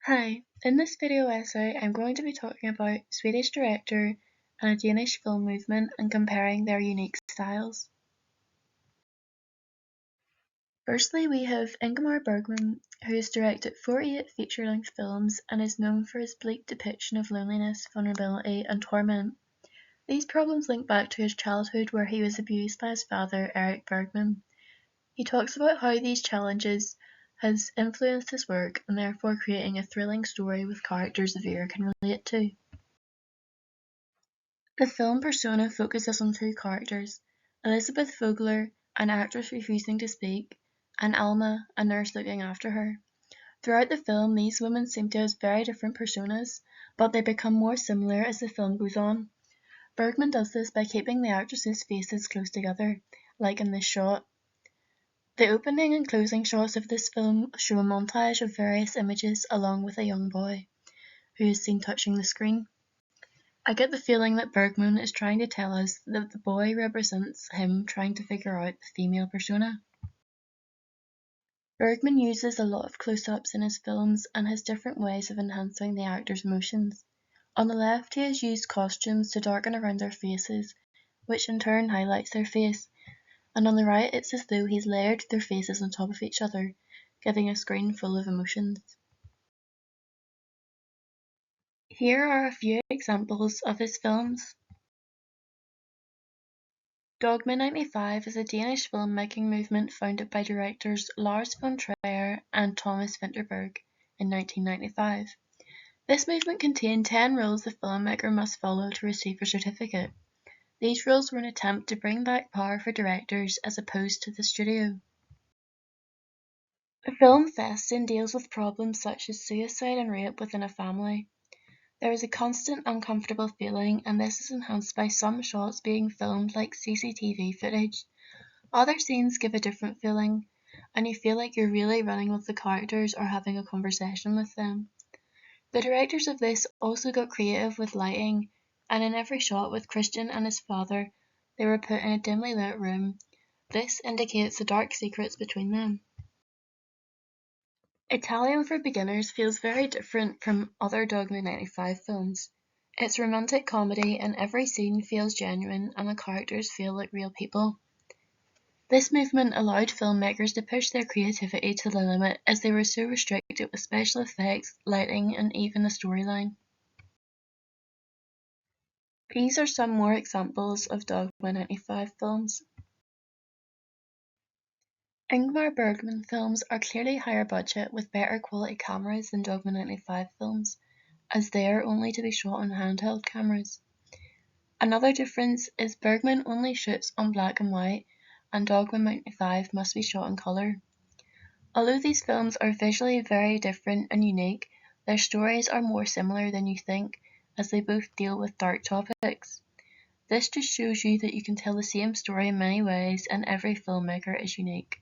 Hi, in this video essay I'm going to be talking about Swedish director and a Danish film movement and comparing their unique styles. Firstly, we have Ingmar Bergman, who has directed 48 feature-length films and is known for his bleak depiction of loneliness, vulnerability and torment. These problems link back to his childhood where he was abused by his father, Eric Bergman. He talks about how these challenges has influenced his work and therefore creating a thrilling story with characters the viewer can relate to. The film persona focuses on two characters, Elizabeth Vogler, an actress refusing to speak, and Alma, a nurse looking after her. Throughout the film, these women seem to have very different personas, but they become more similar as the film goes on. Bergman does this by keeping the actresses' faces close together, like in this shot. The opening and closing shots of this film show a montage of various images along with a young boy, who is seen touching the screen. I get the feeling that Bergman is trying to tell us that the boy represents him trying to figure out the female persona. Bergman uses a lot of close-ups in his films and has different ways of enhancing the actors' emotions. On the left, he has used costumes to darken around their faces, which in turn highlights their face, and on the right it's as though he's layered their faces on top of each other, giving a screen full of emotions. Here are a few examples of his films. Dogme95 is a Danish filmmaking movement founded by directors Lars von Trier and Thomas Vinterberg in 1995. This movement contained 10 rules the filmmaker must follow to receive a certificate. These rules were an attempt to bring back power for directors as opposed to the studio. The film Festen deals with problems such as suicide and rape within a family. There is a constant uncomfortable feeling, and this is enhanced by some shots being filmed like CCTV footage. Other scenes give a different feeling, and you feel like you're really running with the characters or having a conversation with them. The directors of this also got creative with lighting, and in every shot with Christian and his father, they were put in a dimly lit room. This indicates the dark secrets between them. Italian for Beginners feels very different from other Dogme95 films. It's romantic comedy and every scene feels genuine and the characters feel like real people. This movement allowed filmmakers to push their creativity to the limit as they were so restricted with special effects, lighting and even the storyline. These are some more examples of Dogme95 films. Ingmar Bergman films are clearly higher budget with better quality cameras than Dogme95 films, as they are only to be shot on handheld cameras. Another difference is Bergman only shoots on black and white, and Dogme95 must be shot in colour. Although these films are visually very different and unique, their stories are more similar than you think, as they both deal with dark topics. This just shows you that you can tell the same story in many ways and every filmmaker is unique.